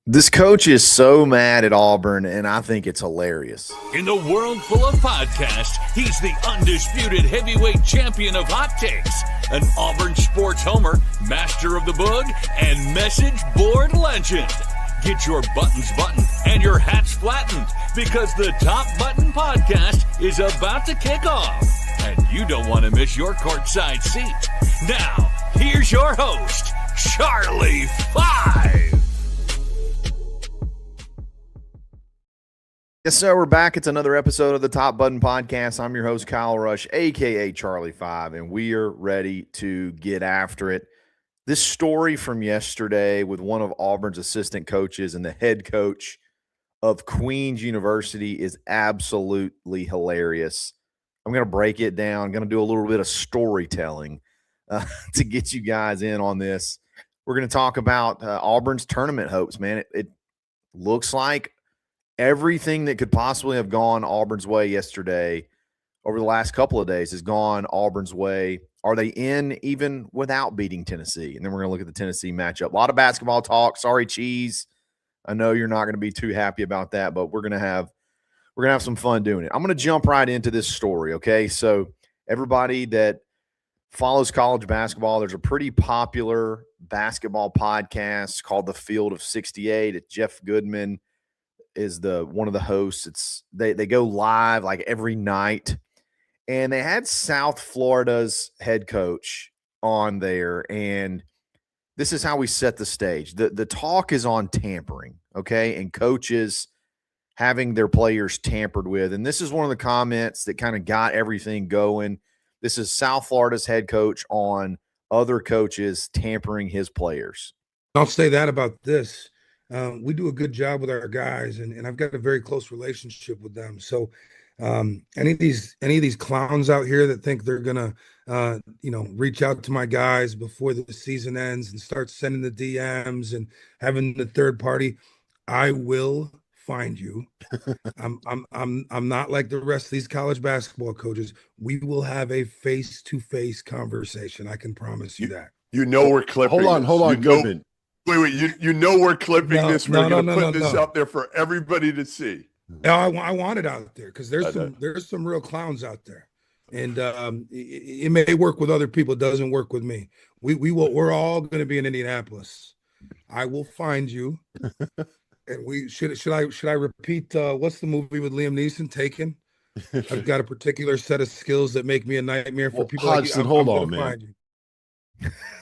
This coach is so mad at Auburn, and I think it's hilarious. In the world full of podcasts, he's the undisputed heavyweight champion of hot takes, an Auburn sports homer, master of the book, and message board legend. Get your buttons buttoned and your hats flattened because the Top Button Podcast is about to kick off, and you don't want to miss your courtside seat. Now, here's your host, Charlie Five. Yes, sir. We're back. It's another episode of the Top Button Podcast. I'm your host, Kyle Rush, a.k.a. Charlie Five, and we are ready to get after it. This story from yesterday with one of Auburn's assistant coaches and the head coach of Queens University is absolutely hilarious. I'm going to break it down. I'm going to do a little bit of storytelling to get you guys in on this. We're going to talk about Auburn's tournament hopes, man. It looks like everything that could possibly have gone Auburn's way yesterday over the last couple of days has gone Auburn's way. Are they in even without beating Tennessee? And then we're going to look at the Tennessee matchup. A lot of basketball talk. Sorry, Cheese. I know you're not going to be too happy about that, but we're going to have some fun doing it. I'm going to jump right into this story, okay? So everybody that follows college basketball, there's a pretty popular basketball podcast called The Field of 68. It's Jeff Goodman is one of the hosts. They go live like every night, and they had South Florida's head coach on there, and this is how we set the stage. The talk is on tampering, okay, and coaches having their players tampered with, and this is one of the comments that kind of got everything going. This is South Florida's head coach on other coaches tampering his players. I'll say that about this. We do a good job with our guys, and I've got a very close relationship with them. So any of these clowns out here that think they're gonna reach out to my guys before the season ends and start sending the DMs and having the third party, I will find you. I'm not like the rest of these college basketball coaches. We will have a face-to-face conversation. I can promise you that. You know we're clipping. Hold on, Goodman. Wait, you know we're clipping this. We're going to put this out there for everybody to see. No, I want it out there because there's some real clowns out there, and it may work with other people. It doesn't work with me. We're all going to be in Indianapolis. I will find you, and we should I repeat? What's the movie with Liam Neeson? Taken. I've got a particular set of skills that make me a nightmare for people. Hodgson, hold on, man.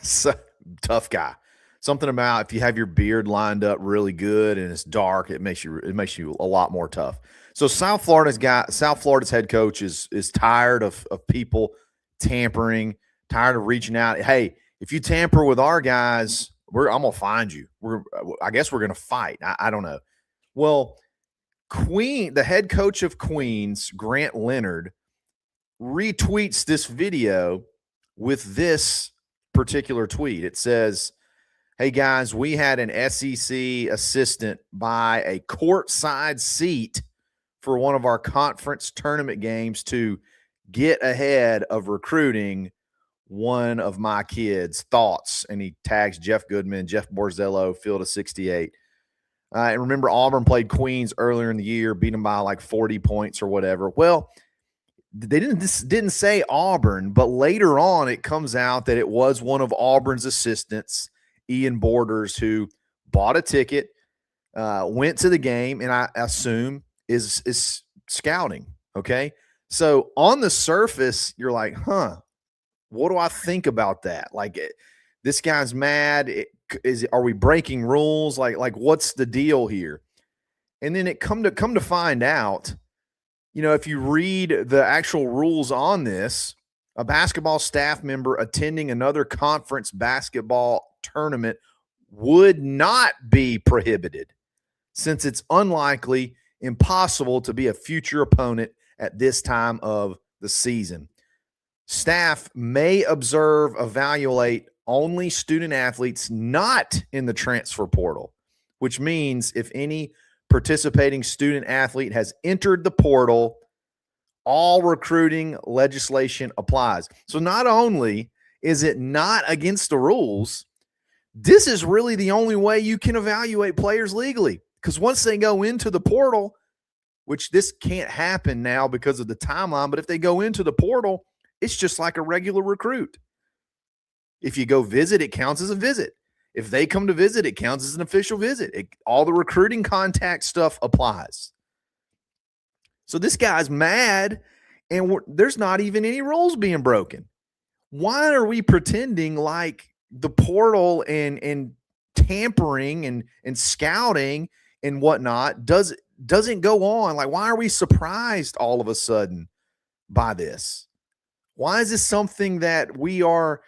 So, tough guy. Something about if you have your beard lined up really good and it's dark, it makes you a lot more tough. So South Florida's head coach is tired of people tampering, tired of reaching out. Hey, if you tamper with our guys, I'm gonna find you. I guess we're gonna fight. I don't know. Well, the head coach of Queens, Grant Leonard, retweets this video with this particular tweet. It says, "Hey guys, we had an SEC assistant buy a courtside seat for one of our conference tournament games to get ahead of recruiting one of my kids. Thoughts?" And he tags Jeff Goodman, Jeff Borzello, Field of 68. And remember, Auburn played Queens earlier in the year, beat them by like 40 points or whatever. Well, they didn't say Auburn, but later on it comes out that it was one of Auburn's assistants, Ian Borders, who bought a ticket, went to the game, and I assume is scouting, okay? So on the surface, you're like, what do I think about that? Like, this guy's mad. Are we breaking rules? Like what's the deal here? And then it come to find out, if you read the actual rules on this, a basketball staff member attending another conference basketball tournament would not be prohibited since it's impossible to be a future opponent at this time of the season. Staff may evaluate only student athletes not in the transfer portal, which means if any participating student athlete has entered the portal, all recruiting legislation applies. So not only is it not against the rules, this is really the only way you can evaluate players legally. Because once they go into the portal, which this can't happen now because of the timeline, but if they go into the portal, it's just like a regular recruit. If you go visit, it counts as a visit. If they come to visit, it counts as an official visit. All the recruiting contact stuff applies. So this guy's mad, and there's not even any rules being broken. Why are we pretending like the portal and tampering and scouting and whatnot doesn't go on? Like, why are we surprised all of a sudden by this? Why is this something that we are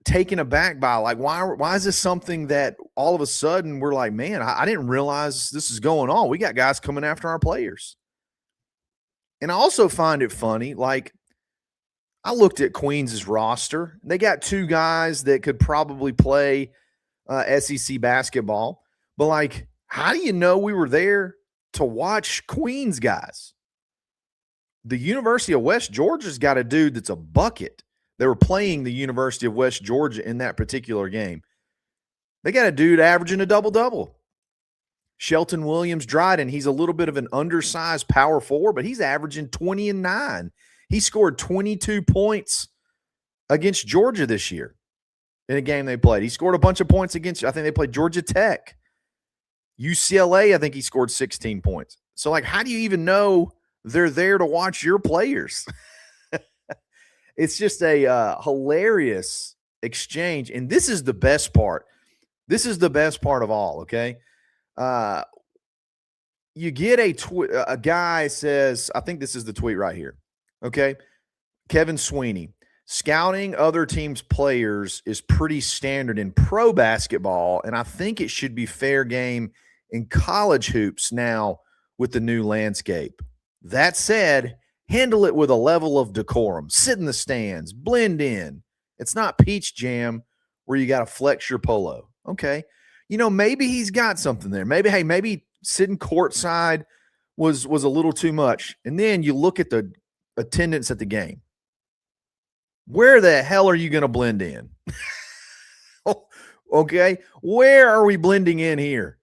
taken aback by? Like, why is this something that all of a sudden we're like, man, I didn't realize this is going on. We got guys coming after our players. And I also find it funny, like, I looked at Queens' roster. They got two guys that could probably play SEC basketball. But, like, how do you know we were there to watch Queens guys? The University of West Georgia's got a dude that's a bucket. They were playing the University of West Georgia in that particular game. They got a dude averaging a double-double. Shelton Williams-Dryden, he's a little bit of an undersized power forward, but he's averaging 20 and 9. He scored 22 points against Georgia this year in a game they played. He scored a bunch of points against, I think they played Georgia Tech. UCLA, I think he scored 16 points. So, like, how do you even know they're there to watch your players? It's just a hilarious exchange. And this is the best part. This is the best part of all, okay? You get a guy says, I think this is the tweet right here. Okay. Kevin Sweeney, scouting other teams' players is pretty standard in pro basketball, and I think it should be fair game in college hoops now with the new landscape. That said, handle it with a level of decorum. Sit in the stands, blend in. It's not Peach Jam where you got to flex your polo. Okay. You know, maybe he's got something there. Maybe sitting courtside was a little too much. And then you look at the attendance at the game. Where the hell are you going to blend in? Okay. Where are we blending in here?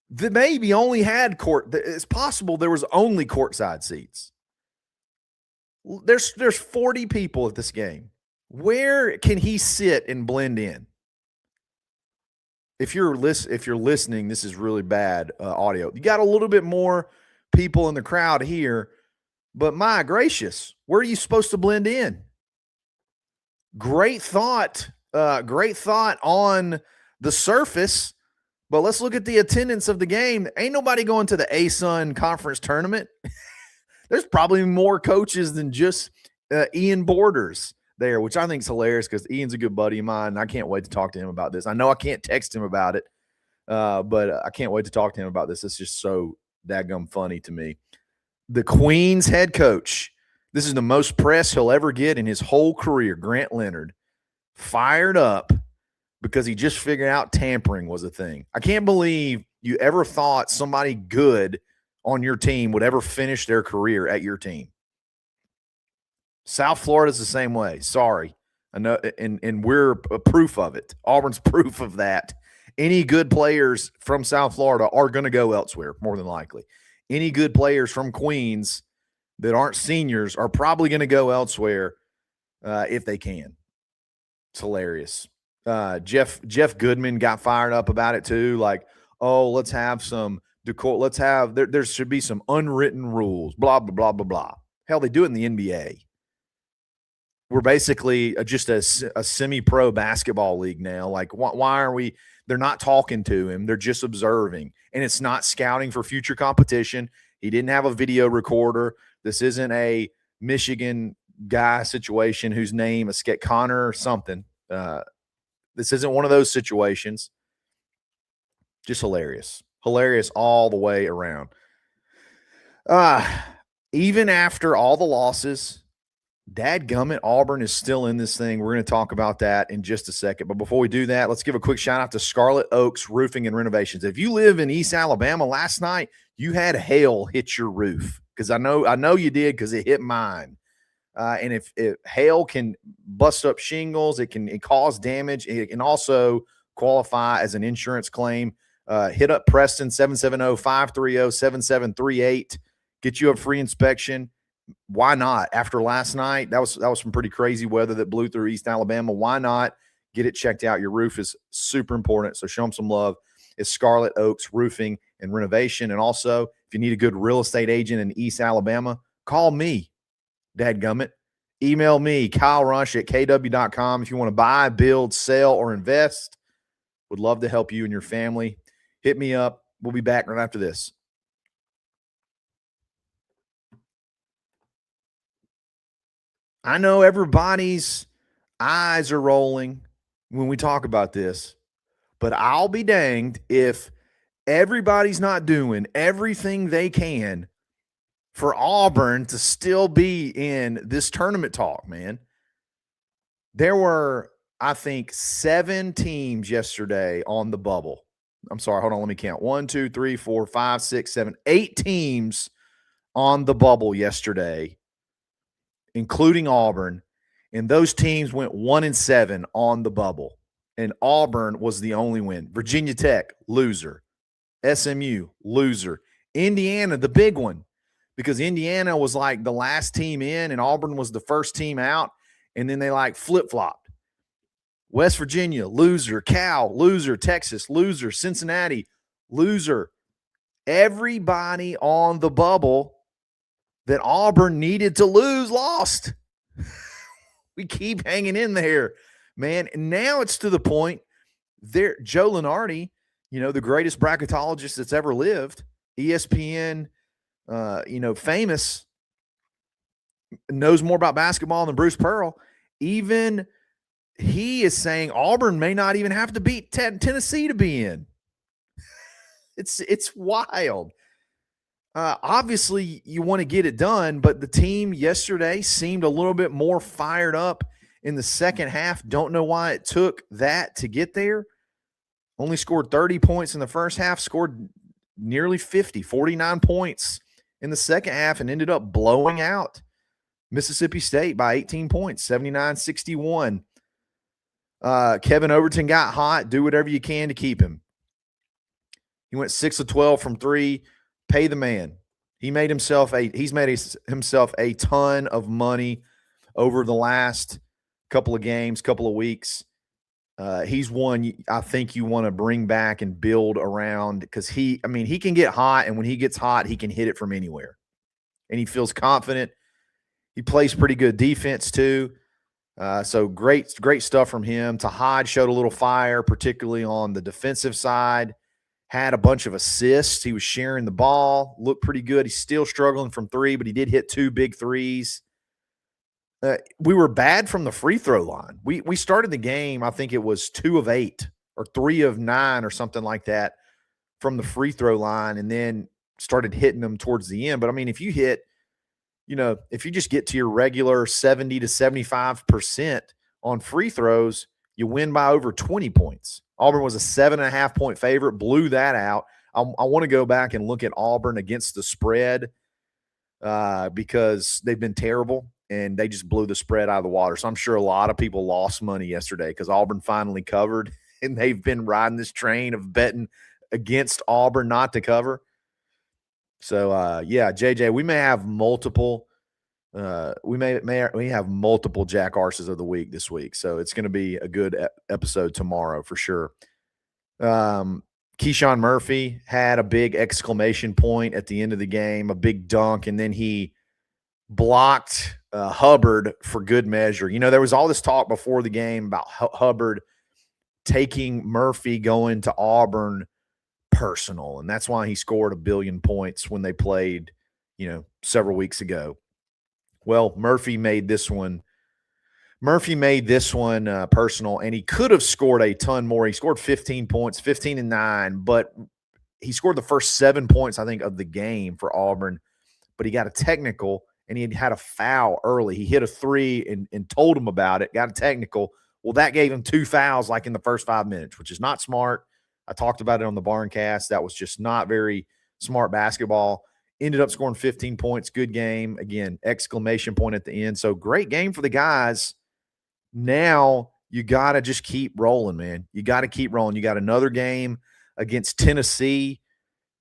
The maybe only had it's possible there was only courtside seats. There's 40 people at this game. Where can he sit and blend in? If you're listening, this is really bad audio. You got a little bit more people in the crowd here, but my gracious, where are you supposed to blend in? Great thought on the surface, but let's look at the attendance of the game. Ain't nobody going to the ASUN conference tournament. There's probably more coaches than just Ian Borders there, which I think is hilarious because Ian's a good buddy of mine, and I can't wait to talk to him about this. I know I can't text him about it, but I can't wait to talk to him about this. It's just so daggum funny to me. The Queens head coach, this is the most press he'll ever get in his whole career, Grant Leonard, fired up because he just figured out tampering was a thing. I can't believe you ever thought somebody good on your team would ever finish their career at your team. South Florida's the same way. Sorry. I know, and we're a proof of it. Auburn's proof of that. Any good players from South Florida are going to go elsewhere, more than likely. Any good players from Queens that aren't seniors are probably going to go elsewhere if they can. It's hilarious. Jeff Goodman got fired up about it too. Like, oh, let's have some decor. Let's have there should be some unwritten rules. Blah blah blah blah blah. Hell, they do it in the NBA. We're basically just a semi-pro basketball league now. Like, why are we – they're not talking to him. They're just observing. And it's not scouting for future competition. He didn't have a video recorder. This isn't a Michigan guy situation whose name is Connor or something. This isn't one of those situations. Just hilarious. Hilarious all the way around. Even after all the losses – dadgummit, Auburn is still in this thing. We're going to talk about that in just a second. But before we do that, let's give a quick shout out to Scarlet Oaks Roofing and Renovations. If you live in East Alabama last night, you had hail hit your roof because I know you did because it hit mine. And if hail can bust up shingles, it can cause damage. It can also qualify as an insurance claim. Hit up Preston 770-530-7738. Get you a free inspection. Why not? After last night, that was some pretty crazy weather that blew through East Alabama. Why not get it checked out? Your roof is super important, so show them some love. It's Scarlet Oaks Roofing and Renovation. And also, if you need a good real estate agent in East Alabama, call me, dadgummit. Email me, KyleRush@kw.com. If you want to buy, build, sell, or invest, would love to help you and your family. Hit me up. We'll be back right after this. I know everybody's eyes are rolling when we talk about this, but I'll be danged if everybody's not doing everything they can for Auburn to still be in this tournament talk, man. There were, I think, 7 teams yesterday on the bubble. I'm sorry, hold on, let me count. 1, 2, 3, 4, 5, 6, 7, 8 teams on the bubble yesterday, including Auburn, and those teams went 1-7 on the bubble, and Auburn was the only win. Virginia Tech, loser. SMU, loser. Indiana, the big one, because Indiana was like the last team in, and Auburn was the first team out, and then they like flip-flopped. West Virginia, loser. Cal, loser. Texas, loser. Cincinnati, loser. Everybody on the bubble that Auburn needed to lose lost. We keep hanging in there, man. And now it's to the point there. Joe Lunardi, the greatest bracketologist that's ever lived, ESPN, famous, knows more about basketball than Bruce Pearl. Even he is saying Auburn may not even have to beat Tennessee to be in. It's wild. Obviously, you want to get it done, but the team yesterday seemed a little bit more fired up in the second half. Don't know why it took that to get there. Only scored 30 points in the first half, scored nearly 49 points in the second half, and ended up blowing out Mississippi State by 18 points, 79-61. Kevin Overton got hot. Do whatever you can to keep him. He went 6 of 12 from 3. Pay the man. He's made himself a ton of money over the last couple of games, couple of weeks. He's one I think you want to bring back and build around, because he can get hot, and when he gets hot, he can hit it from anywhere. And he feels confident. He plays pretty good defense too. So great stuff from him. Tahad showed a little fire, particularly on the defensive side. Had a bunch of assists. He was sharing the ball. Looked pretty good. He's still struggling from 3, but he did hit 2 big threes. We were bad from the free throw line. We started the game, I think it was 2 of 8 or 3 of 9 or something like that from the free throw line, and then started hitting them towards the end. But, if you hit, if you just get to your regular 70 to 75% on free throws, you win by over 20 points. Auburn was a 7.5-point favorite, blew that out. I want to go back and look at Auburn against the spread because they've been terrible, and they just blew the spread out of the water. So I'm sure a lot of people lost money yesterday because Auburn finally covered, and they've been riding this train of betting against Auburn not to cover. So, JJ, we may have multiple we have multiple Jack Arses of the week this week. So it's going to be a good episode tomorrow for sure. Keyshawn Murphy had a big exclamation point at the end of the game, a big dunk, and then he blocked Hubbard for good measure. There was all this talk before the game about Hubbard taking Murphy going to Auburn personal, and that's why he scored 1 billion points when they played, several weeks ago. Well, Murphy made this one personal, and he could have scored a ton more. He scored 15 points, 15 and 9, but he scored the first 7 points, I think, of the game for Auburn. But he got a technical, and he had a foul early. He hit a 3 and told him about it, got a technical. Well, that gave him 2 fouls like in the first 5 minutes, which is not smart. I talked about it on the Barncast. That was just not very smart basketball. ended up scoring 15 points. Good game. Again, exclamation point at the end. So great game for the guys. Now you got to just keep rolling, man. You got to keep rolling. You got another game against Tennessee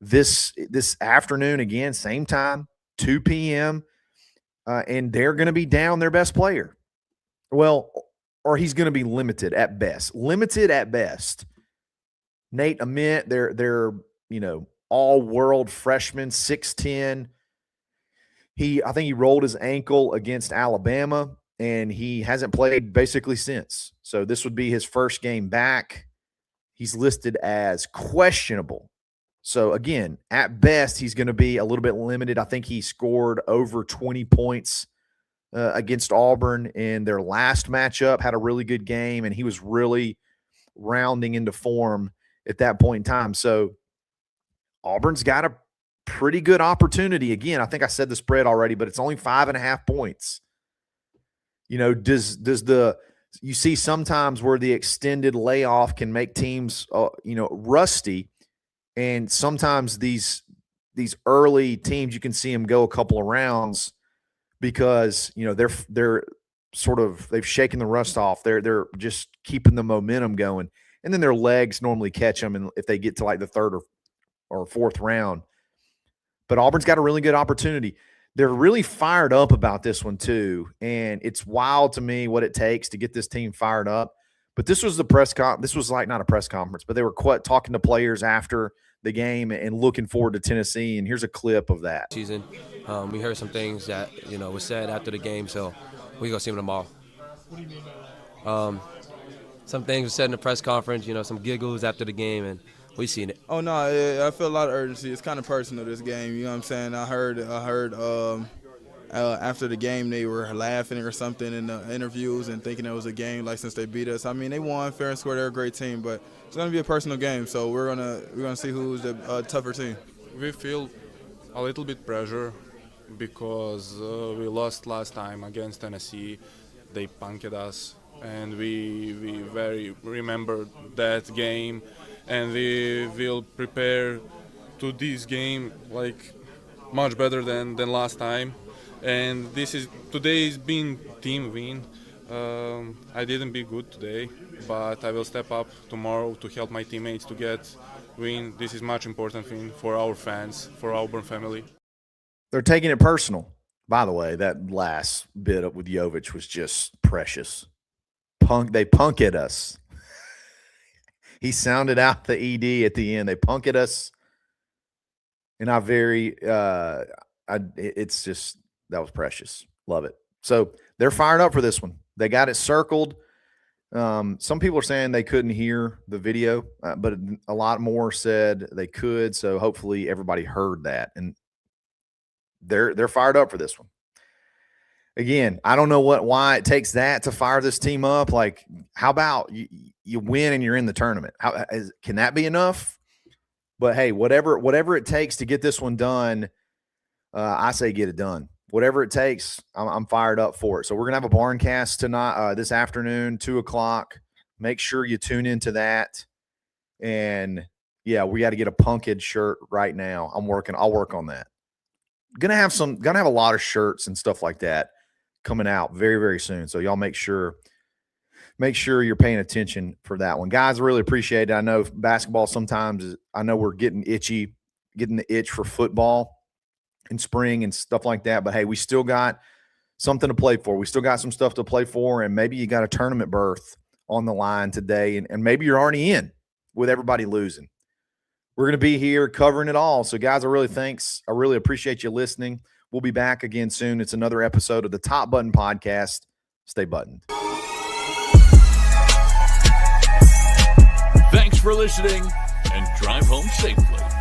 this afternoon, again, same time, 2 p.m., and they're going to be down their best player. Well, or he's going to be limited at best. Limited at best. Nate Ament, they're all-world freshman, 6'10". I think he rolled his ankle against Alabama, and he hasn't played basically since. So this would be his first game back. He's listed as questionable. So, again, at best, he's going to be a little bit limited. I think he scored over 20 points against Auburn in their last matchup, had a really good game, and he was really rounding into form at that point in time. So, Auburn's got a pretty good opportunity. Again, I think I said the spread already, but it's only 5.5 points. You see sometimes where the extended layoff can make teams, rusty. And sometimes these early teams, you can see them go a couple of rounds because, they're sort of, they've shaken the rust off. They're just keeping the momentum going. And then their legs normally catch them, and if they get to like the third or fourth round. But Auburn's got a really good opportunity. They're really fired up about this one too, and it's wild to me what it takes to get this team fired up. But this was this was like not a press conference, but they were talking to players after the game and looking forward to Tennessee. And here's a clip of that. Season, we heard some things that was said after the game, so we gonna see them tomorrow. What do you mean by that? Some things were said in the press conference, some giggles after the game, and we seen it. Oh no, I feel a lot of urgency. It's kind of personal, this game. You know what I'm saying? I heard after the game they were laughing or something in the interviews and thinking it was a game like since they beat us. I mean, they won fair and square. They're a great team, but it's gonna be a personal game. So we're gonna see who's the tougher team. We feel a little bit pressure because we lost last time against Tennessee. They punked us, and we very remember that game, and we will prepare to this game like much better than last time. And today's been team win. I didn't be good today, but I will step up tomorrow to help my teammates to get win. This is much important thing for our fans, for Auburn family. They're taking it personal. By the way, that last bit up with Jovic was just precious. They punk at us. He sounded out the ED at the end. They punk at us. And it's just, that was precious. Love it. So they're fired up for this one. They got it circled. Some people are saying they couldn't hear the video, but a lot more said they could. So hopefully everybody heard that, and they're fired up for this one. Again, I don't know why it takes that to fire this team up. Like, how about you win and you're in the tournament? Can that be enough? But hey, whatever it takes to get this one done, I say get it done. Whatever it takes, I'm fired up for it. So we're gonna have a barn cast tonight, this afternoon, 2:00. Make sure you tune into that. And yeah, we got to get a punked shirt right now. I'll work on that. Gonna have a lot of shirts and stuff like that coming out very, very soon. So y'all make sure you're paying attention for that one. Guys, I really appreciate it. I know basketball sometimes we're getting the itch for football in spring and stuff like that. But hey, we still got something to play for. We still got some stuff to play for, and maybe you got a tournament berth on the line today, and maybe you're already in with everybody losing. We're going to be here covering it all. So, guys, I really appreciate you listening. We'll be back again soon. It's another episode of the Top Button Podcast. Stay buttoned. Thanks for listening, and drive home safely.